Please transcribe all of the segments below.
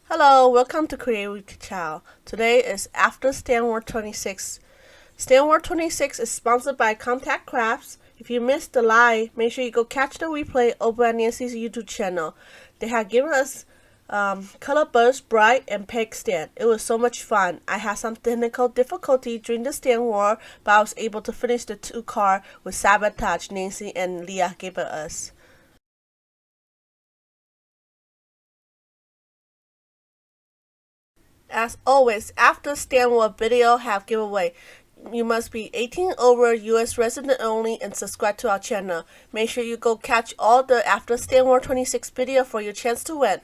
Hello, welcome to Create with Chow. Today is after Stanward 26. Stanward 26 is sponsored by Contact Crafts. If you missed the live, make sure you go catch the replay over at Nancy's YouTube channel. They have given us color burst, bright, and peg stand. It was so much fun. I had some technical difficulty during the stand war, but I was able to finish the two car with Sabotage Nancy and Leah gave it us. As always, after Stanward video have giveaway. You must be 18 over, US resident only, and subscribe to our channel. Make sure you go catch all the after Stanward 26 video for your chance to win.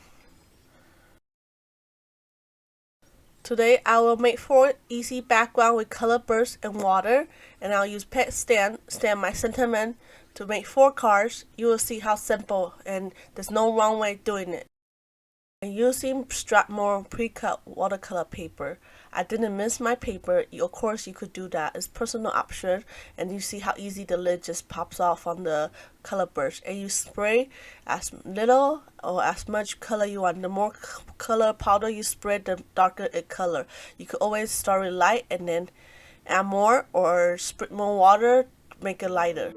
Today I will make 4 easy background with color bursts and water, and I'll use pet stand my sentiment to make 4 cards. You will see how simple and there's no wrong way doing it. Using Strathmore pre-cut watercolor paper. I didn't miss my paper. Of course, you could do that. It's personal option, and you see how easy the lid just pops off on the color burst. And you spray as little or as much color you want. The more color powder you spread, the darker it color. You could always start it light and then add more or spread more water to make it lighter.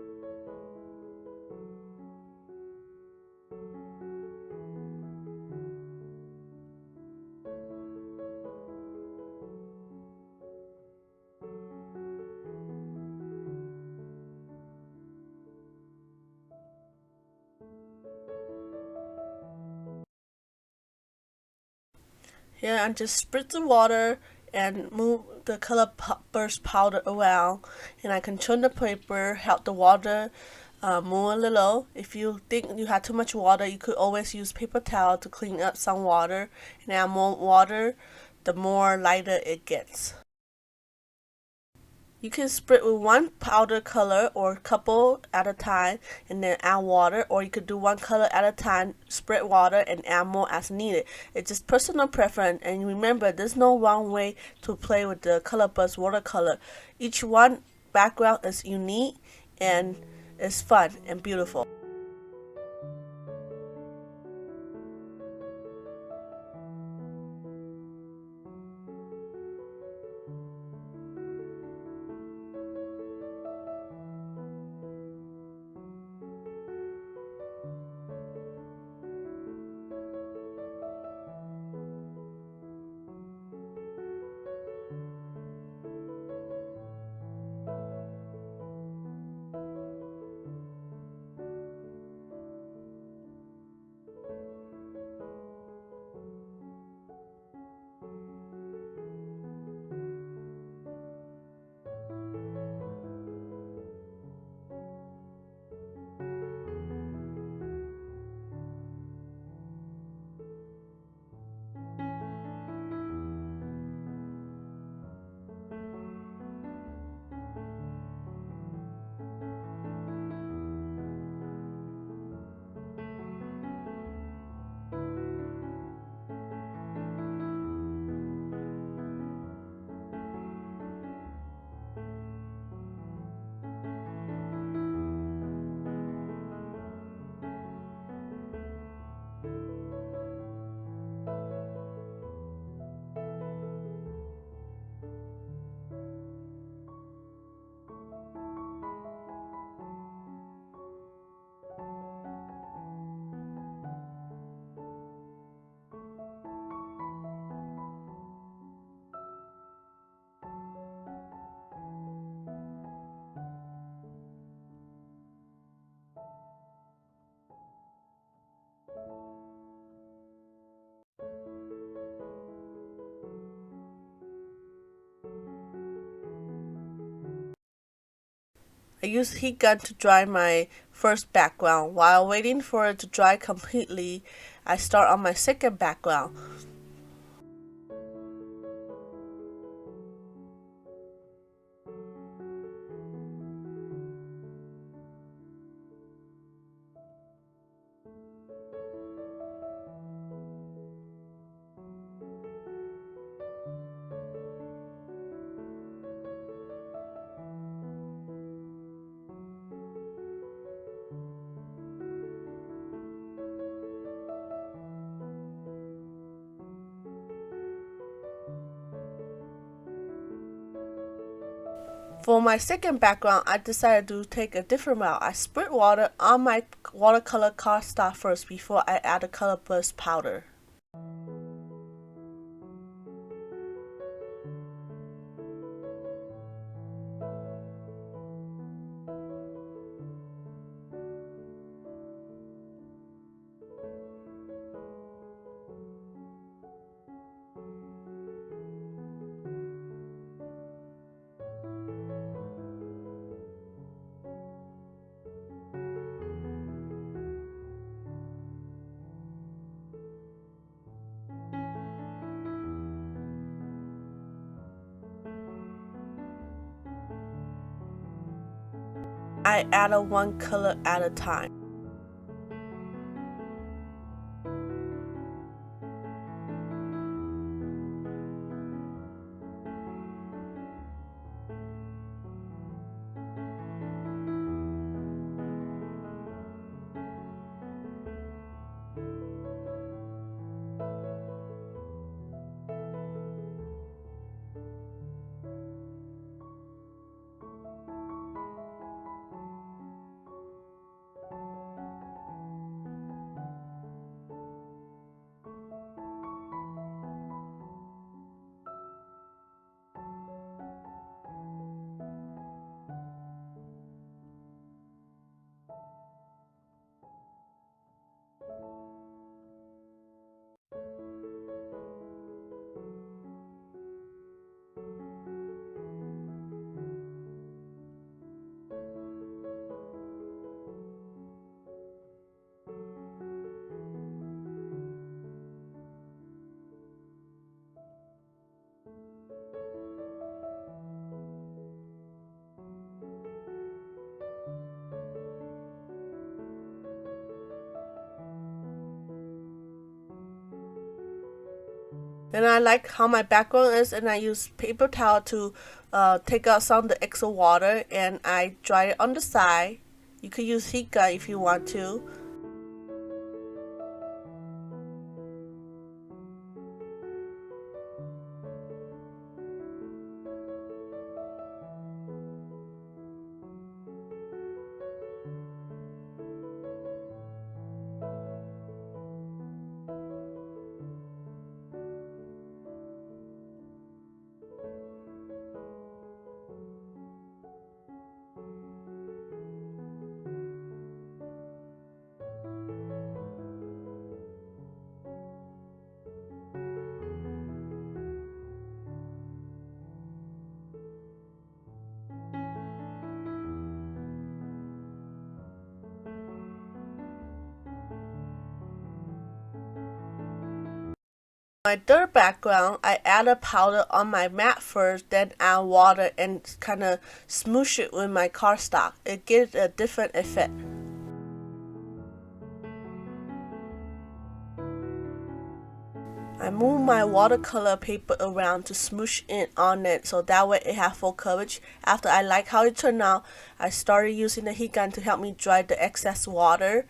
Here I just spritz the water and move the color burst powder around, and I can turn the paper, help the water move a little. If you think you have too much water, you could always use paper towel to clean up some water, and add more water, the more lighter it gets. You can spritz with one powder color or a couple at a time and then add water, or you could do one color at a time, spread water and add more as needed. It's just personal preference, and remember there's no wrong way to play with the color burst watercolor. Each one background is unique and it's fun and beautiful. I use heat gun to dry my first background. While waiting for it to dry completely, I start on my second background. For my second background, I decided to take a different route. I sprit water on my watercolor cardstock first before I add the color burst powder. I added one color at a time. And I like how my background is, and I use paper towel to take out some of the extra water, and I dry it on the side. You could use heat gun if you want to. My third background, I add a powder on my mat first, then add water and kind of smoosh it with my cardstock. It gives a different effect. I move my watercolor paper around to smoosh it on it so that way it has full coverage. After I like how it turned out, I started using the heat gun to help me dry the excess water.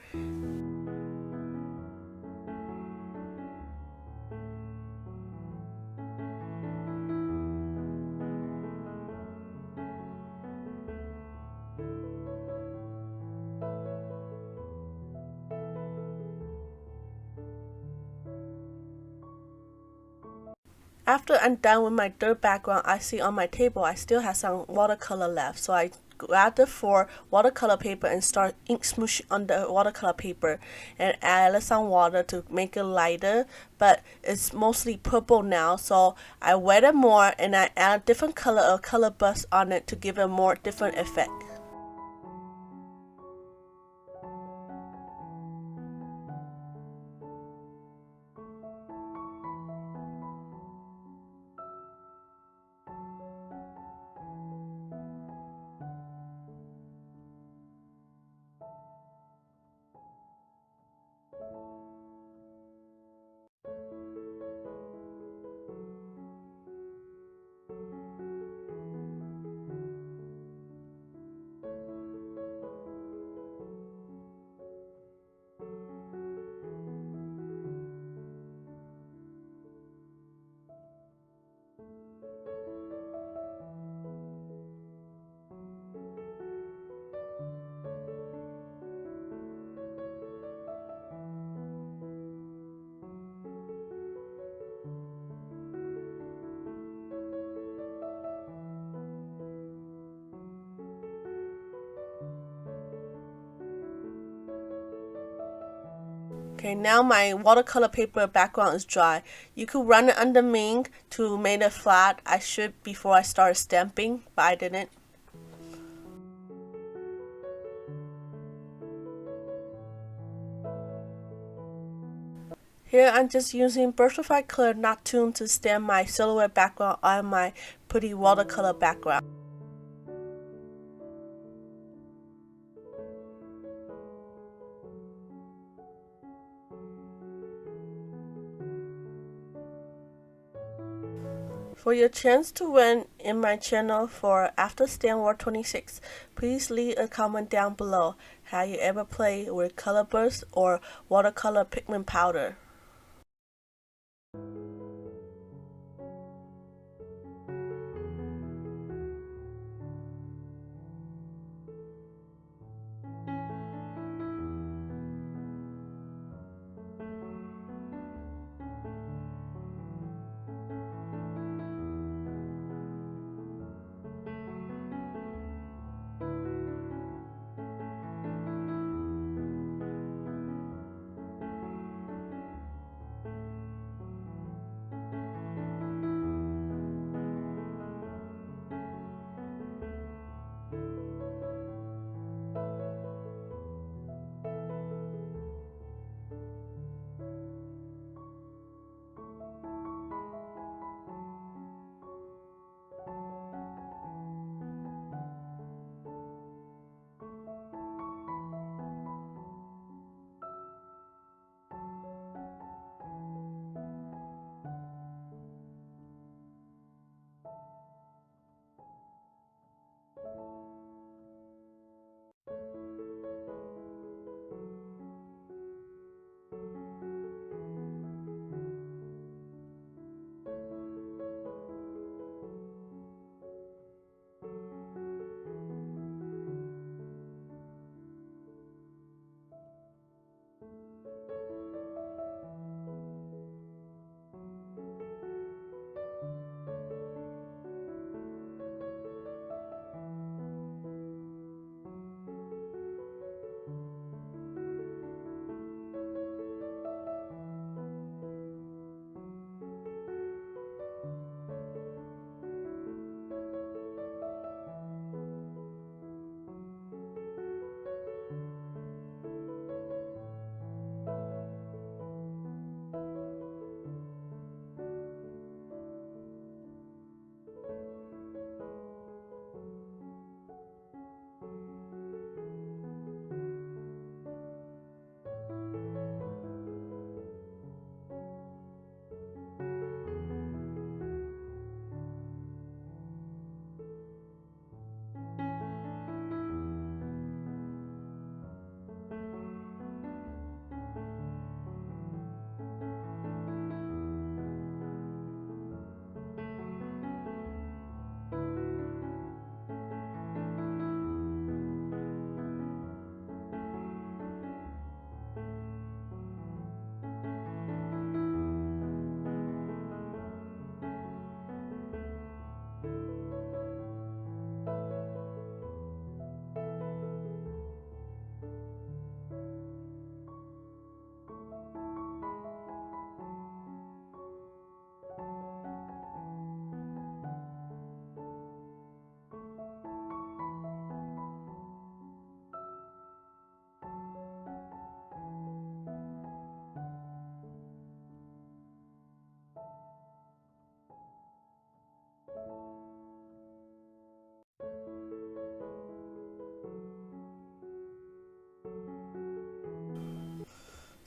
After I'm done with my third background, I see on my table I still have some watercolor left. So I grab the 4 watercolor paper and start ink smoosh on the watercolor paper and add some water to make it lighter, but it's mostly purple now, so I wet it more and I add a different color of color burst on it to give it a more different effect. Okay, now my watercolor paper background is dry. You could run it under Ming to make it flat. I should before I started stamping, but I didn't. Here I'm just using Birchify Clear Not Tuned to stamp my silhouette background on my pretty watercolor background. For your chance to win in my channel for After Stamp War 26, please leave a comment down below. Have you ever played with color burst or watercolor pigment powder?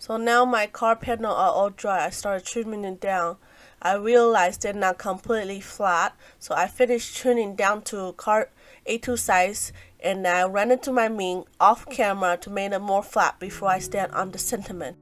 So now my card panel are all dry. I started trimming it down. I realized they're not completely flat, so I finished trimming down to card A2 size, and I ran it to my Ming off camera to make it more flat before I stand on the sentiment.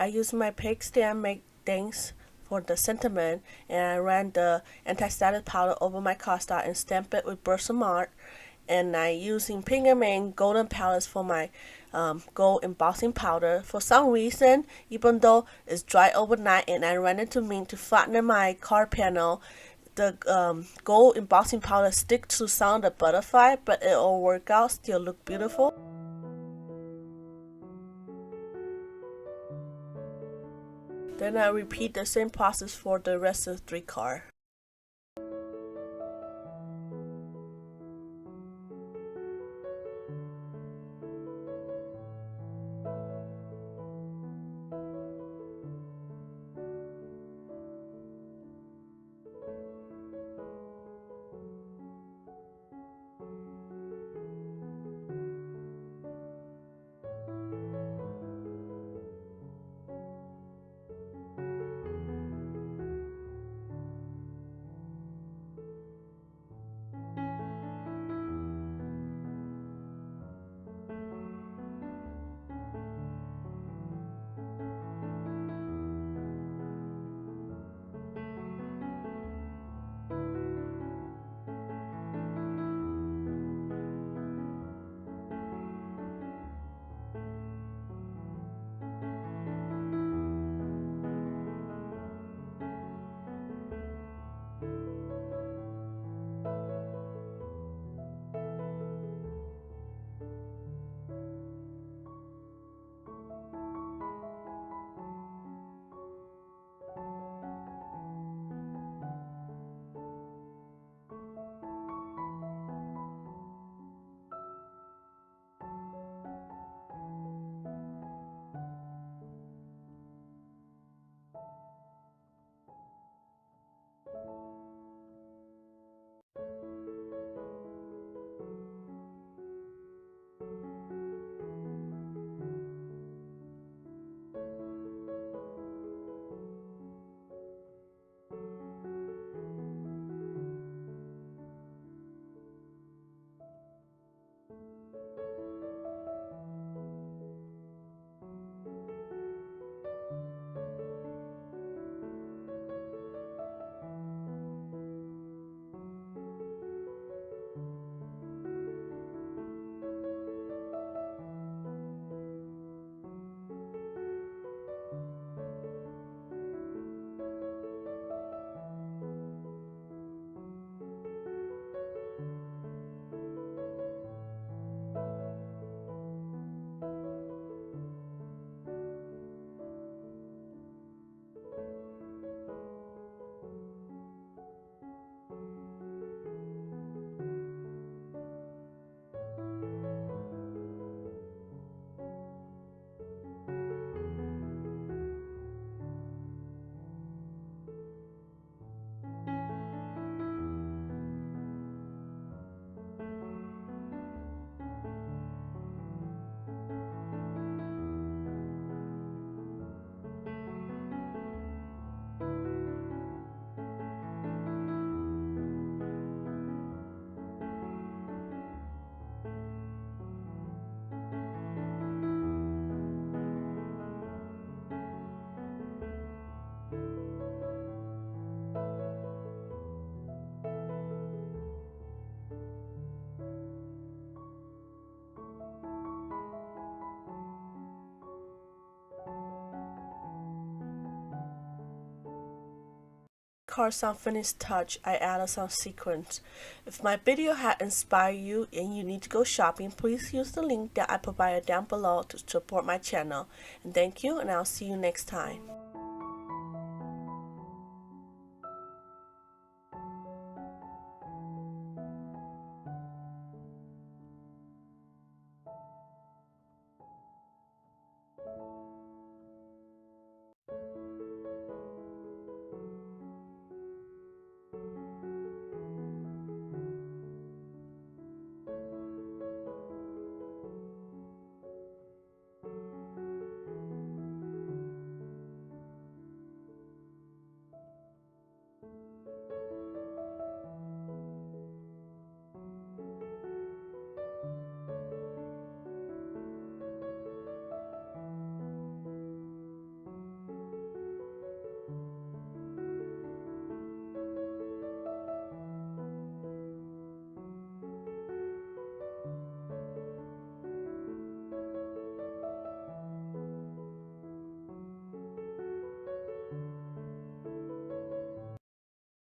I use my peg stand make things for the sentiment, and I ran the anti-static powder over my cardstock and stamped it with Versamark. And I using Pink & Mane golden palettes for my gold embossing powder. For some reason, even though it's dry overnight and I ran it to mint to flatten my card panel, the gold embossing powder sticks to some of the butterfly, but it all work out, still look beautiful. Then I repeat the same process for the rest of the 3 cards. Card some finished touch, I added some sequins. If my video had inspired you and you need to go shopping, please use the link that I provided down below to support my channel. And thank you, and I'll see you next time.